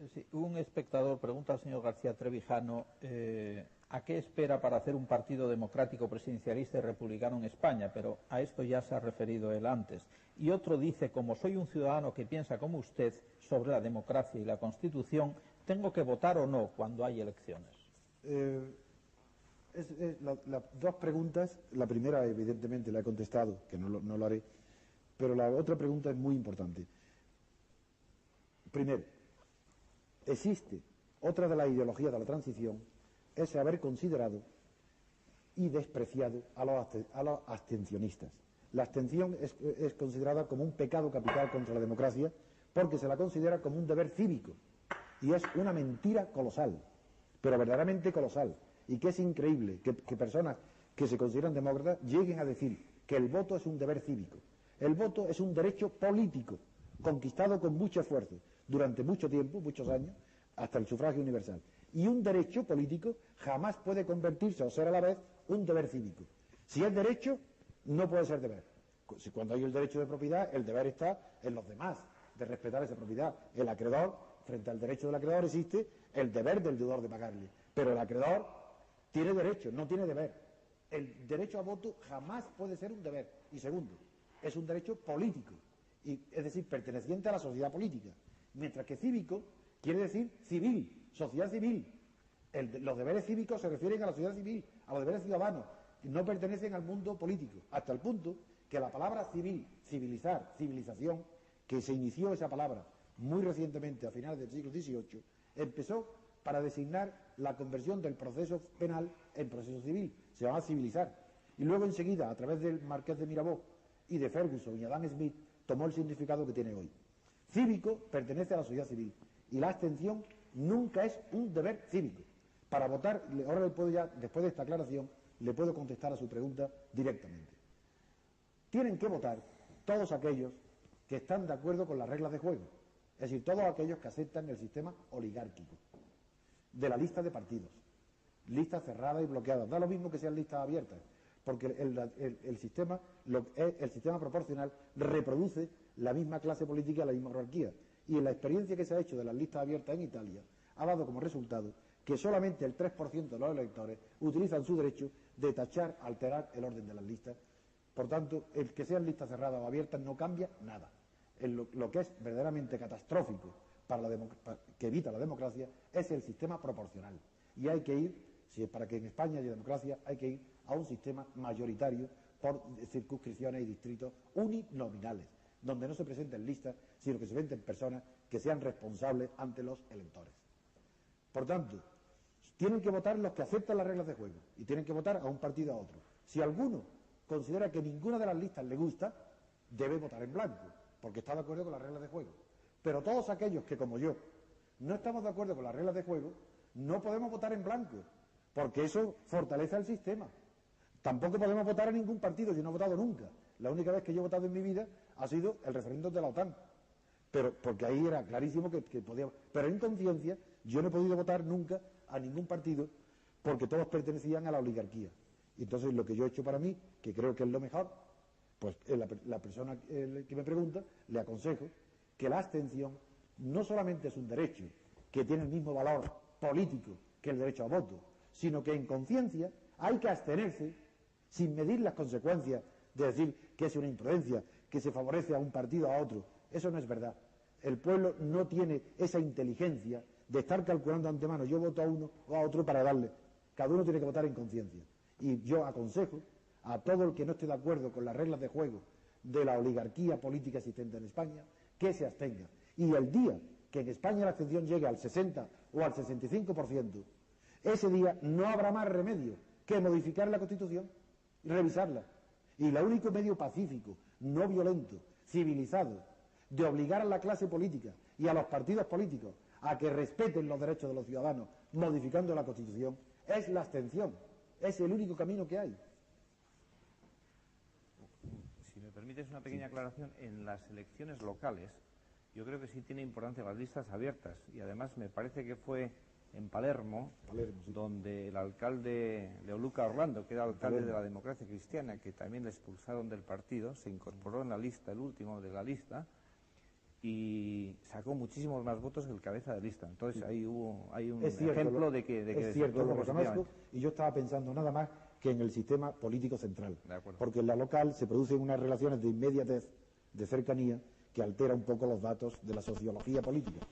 Sí, un espectador pregunta al señor García Trevijano ¿a qué espera para hacer un partido democrático, presidencialista y republicano en España? Pero a esto ya se ha referido él antes. Y otro dice, como soy un ciudadano que piensa como usted sobre la democracia y la Constitución, ¿tengo que votar o no cuando hay elecciones? Las dos preguntas, la primera evidentemente la he contestado, que no lo haré, pero la otra pregunta es muy importante. Primero, existe otra de las ideologías de la transición, es haber considerado y despreciado a los abstencionistas. La abstención es considerada como un pecado capital contra la democracia porque se la considera como un deber cívico, y es una mentira colosal, pero verdaderamente colosal, y que es increíble que personas que se consideran demócratas lleguen a decir que el voto es un deber cívico. El voto es un derecho político conquistado con mucho esfuerzo durante mucho tiempo, muchos años, hasta el sufragio universal. Y un derecho político jamás puede convertirse o ser a la vez un deber cívico. Si es derecho, no puede ser deber. Cuando hay el derecho de propiedad, el deber está en los demás, de respetar esa propiedad. El acreedor, frente al derecho del acreedor, existe el deber del deudor de pagarle. Pero el acreedor tiene derecho, no tiene deber. El derecho a voto jamás puede ser un deber. Y segundo, es un derecho político, es decir, perteneciente a la sociedad política. Mientras que cívico quiere decir civil, sociedad civil. Los deberes cívicos se refieren a la sociedad civil, a los deberes ciudadanos, y no pertenecen al mundo político, hasta el punto que la palabra civil, civilizar, civilización, que se inició esa palabra muy recientemente, a finales del siglo XVIII, empezó para designar la conversión del proceso penal en proceso civil, se llama civilizar. Y luego enseguida, a través del Marqués de Mirabeau y de Ferguson y Adam Smith, tomó el significado que tiene hoy. Cívico pertenece a la sociedad civil, y la abstención nunca es un deber cívico. Para votar, ahora le puedo ya, después de esta aclaración, le puedo contestar a su pregunta directamente. Tienen que votar todos aquellos que están de acuerdo con las reglas de juego, es decir, todos aquellos que aceptan el sistema oligárquico de la lista de partidos, listas cerradas y bloqueadas, da lo mismo que sean listas abiertas, porque el sistema proporcional reproduce la misma clase política, la misma jerarquía, y en la experiencia que se ha hecho de las listas abiertas en Italia ha dado como resultado que solamente el 3% de los electores utilizan su derecho de tachar, alterar el orden de las listas. Por tanto, el que sean listas cerradas o abiertas no cambia nada. Lo que es verdaderamente catastrófico que evita la democracia es el sistema proporcional. Y hay que ir, si es para que en España haya democracia, hay que ir a un sistema mayoritario por circunscripciones y distritos uninominales, donde no se presenten listas, sino que se presenten personas que sean responsables ante los electores. Por tanto, tienen que votar los que aceptan las reglas de juego, y tienen que votar a un partido a otro. Si alguno considera que ninguna de las listas le gusta, debe votar en blanco, porque está de acuerdo con las reglas de juego. Pero todos aquellos que, como yo, no estamos de acuerdo con las reglas de juego, no podemos votar en blanco, porque eso fortalece al sistema. Tampoco podemos votar a ningún partido, yo no he votado nunca. La única vez que yo he votado en mi vida ha sido el referéndum de la OTAN, pero porque ahí era clarísimo que podía. Pero en conciencia yo no he podido votar nunca a ningún partido porque todos pertenecían a la oligarquía. Y entonces lo que yo he hecho para mí, que creo que es lo mejor, pues la persona que me pregunta, le aconsejo que la abstención no solamente es un derecho que tiene el mismo valor político que el derecho a voto, sino que en conciencia hay que abstenerse sin medir las consecuencias de decir que es una imprudencia, que se favorece a un partido o a otro. Eso no es verdad. El pueblo no tiene esa inteligencia de estar calculando de antemano, yo voto a uno o a otro para darle. Cada uno tiene que votar en conciencia. Y yo aconsejo a todo el que no esté de acuerdo con las reglas de juego de la oligarquía política existente en España, que se abstenga. Y el día que en España la abstención llegue al 60 o al 65%, ese día no habrá más remedio que modificar la Constitución y revisarla. Y el único medio pacífico, no violento, civilizado, de obligar a la clase política y a los partidos políticos a que respeten los derechos de los ciudadanos modificando la Constitución, es la abstención. Es el único camino que hay. Si me permites una pequeña aclaración, en las elecciones locales yo creo que sí tiene importancia las listas abiertas, y además me parece que fue en Palermo, Sí. donde el alcalde Leoluca Orlando, que era alcalde de la Democracia Cristiana, que también le expulsaron del partido, se incorporó en la lista, el último de la lista, y sacó muchísimos más votos que el cabeza de lista. Entonces ahí hay un Es cierto, ejemplo de que es cierto, lo positivamente. reconozco, y yo estaba pensando nada más que en el sistema político central, De acuerdo. porque en la local se producen unas relaciones de inmediatez, de cercanía, que altera un poco los datos de la sociología política.